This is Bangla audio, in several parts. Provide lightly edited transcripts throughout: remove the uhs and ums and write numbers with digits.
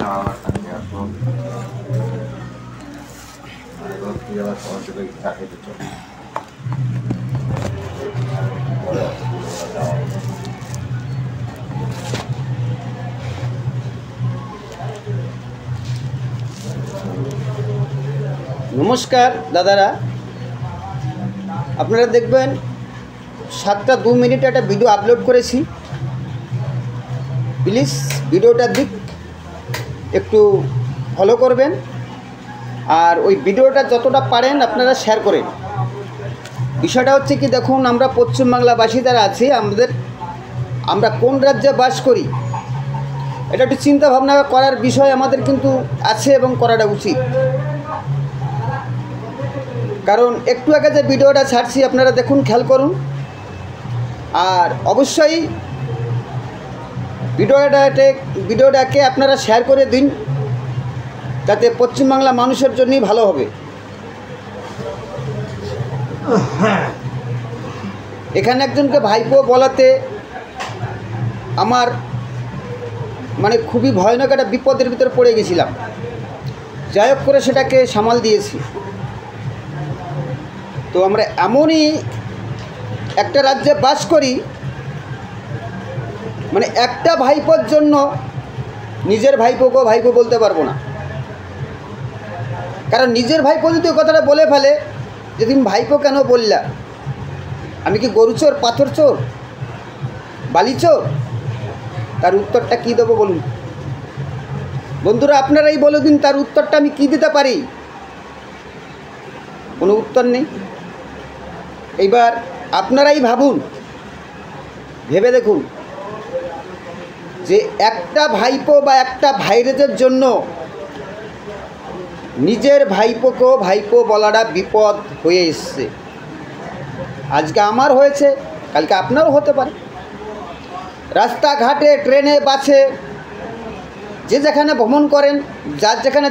নমস্কার দাদারা, আপনারা দেখবেন 7টা 2 মিনিট একটা ভিডিও আপলোড করেছি। প্লিজ ভিডিওটার দিক একটু ফলো করবেন, আর ওই ভিডিওটা যতটা পারেন আপনারা শেয়ার করেন। বিষয়টা হচ্ছে কি, দেখুন আমরা পশ্চিমবাংলাবাসী যারা আছি, আমরা কোন রাজ্যে বাস করি এটা একটু চিন্তা ভাবনা করার বিষয় আমাদের কিন্তু আছে এবং করাটা উচিত। কারণ একটু আগে যে ভিডিওটা ছাড়ছি আপনারা দেখুন, খেয়াল করুন, আর অবশ্যই ভিডিওটাকে আপনারা শেয়ার করে দিন, যাতে পশ্চিমবাংলা মানুষের জন্যই ভালো হবে। এখানে একজনকে ভাইপো বলাতে আমার মানে খুবই ভয়ানক একটা বিপদের ভিতরে পড়ে গেছিলাম। যাই হোক করে সেটাকে সামাল দিয়েছি। তো আমরা এমনই একটা রাজ্যে বাস করি, মানে একটা ভাইপোর জন্য নিজের ভাইপোকেও ভাইপো বলতে পারবো না। কারণ নিজের ভাইপো যদি কথাটা বলে ফেলে যে তুমি ভাইপো কেন বললা, আমি কি গরু চোর, পাথর চোর, বালি চোর? তার উত্তরটা কী দেবো বলুন বন্ধুরা? আপনারাই বলে দিন তার উত্তরটা আমি কী দিতে পারি। কোনো উত্তর নেই। এইবার আপনারাই ভাবুন, ভেবে দেখুন যে একটা ভাইপো বা একটা ভাইরেদের জন্য নিজের ভাইপোকেও ভাইপো বলাটা বিপদ হয়ে এসছে। আজকে আমার হয়েছে, কালকে আপনারও হতে পারে। রাস্তাঘাটে, ট্রেনে, বাসে, যে যেখানে ভ্রমণ করেন, যার যেখানে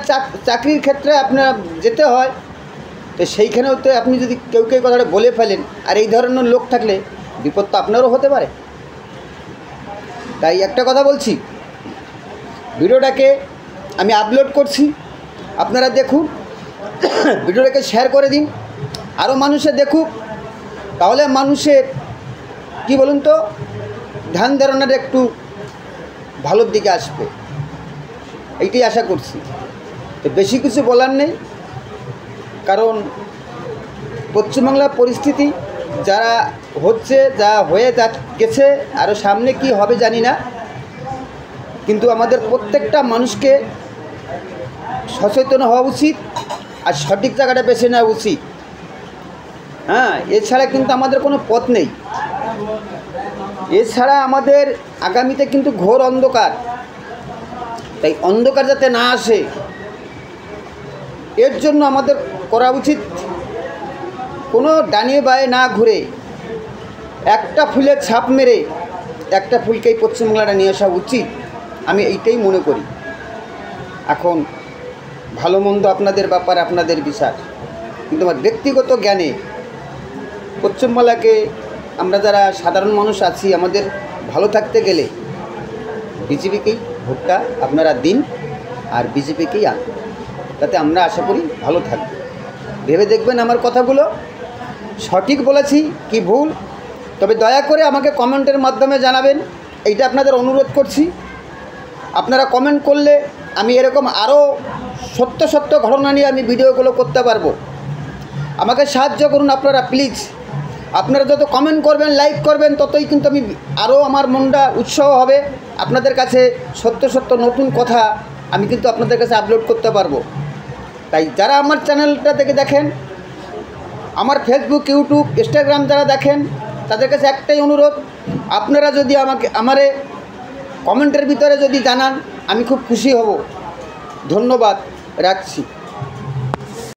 চাকরির ক্ষেত্রে আপনার যেতে হয়, তো সেইখানেও তো আপনি যদি কেউ কথাটা বলে ফেলেন, আর এই ধরনের লোক থাকলে বিপদ তো আপনারও হতে পারে। তাই একটা কথা বলছি, ভিডিওটাকে আমি আপলোড করছি, আপনারা দেখুন, ভিডিওটাকে শেয়ার করে দিন, আরও মানুষে দেখুক, তাহলে মানুষের কি বলুন তো ধ্যান ধারণার একটু ভালোর দিকে আসবে, এইটাই আশা করছি। তো বেশি কিছু বলার নেই, কারণ পশ্চিমবাংলার পরিস্থিতি যারা হচ্ছে, যা হয়ে গেছে, আরও সামনে কি হবে জানি না, কিন্তু আমাদের প্রত্যেকটা মানুষকে সচেতন হওয়া উচিত আর সঠিক জায়গাটা বেছে নেওয়া উচিত। হ্যাঁ, এছাড়া কিন্তু আমাদের কোনো পথ নেই। এছাড়া আমাদের আগামীতে কিন্তু ঘোর অন্ধকার। তাই অন্ধকার যাতে না আসে, এর জন্য আমাদের করা উচিত কোনো ডানে বায়ে না ঘুরে একটা ফুলের ছাপ মেরে একটা ফুলকেই পশ্চিমবাংলাটা নিয়ে আসা উচিত। আমি এইটাই মনে করি। এখন ভালো মন্দ আপনাদের ব্যাপার, আপনাদের বিশ্বাস, কিন্তু আমার ব্যক্তিগত জ্ঞানে পশ্চিমবাংলাকে আমরা যারা সাধারণ মানুষ আছি, আমাদের ভালো থাকতে গেলে বিজেপিকেই ভোটটা আপনারা দিন আর বিজেপিকেই আন, তাতে আমরা আশা করি ভালো থাকব। ভেবে দেখবেন আমার কথাগুলো সঠিক বলেছি কি ভুল, তবে দয়া করে আমাকে কমেন্টের মাধ্যমে জানাবেন, এইটা আপনাদের অনুরোধ করছি। আপনারা কমেন্ট করলে আমি এরকম আরও সত্য ঘটনা নিয়ে আমি ভিডিওগুলো করতে পারবো। আমাকে সাহায্য করুন আপনারা প্লিজ। আপনারা যত কমেন্ট করবেন, লাইক করবেন, ততই কিন্তু আমি আরও আমার মনটা উৎসাহ হবে। আপনাদের কাছে সত্য নতুন কথা আমি কিন্তু আপনাদের কাছে আপলোড করতে পারবো। তাই যারা আমার চ্যানেলটা থেকে দেখেন, আমার ফেসবুক, ইউটিউব, ইনস্টাগ্রাম যারা দেখেন, তাদের কাছে একটাই অনুরোধ, আপনারা যদি আমারে কমেন্টের ভিতরে যদি জানান, আমি খুব খুশি হব। ধন্যবাদ, রাখছি।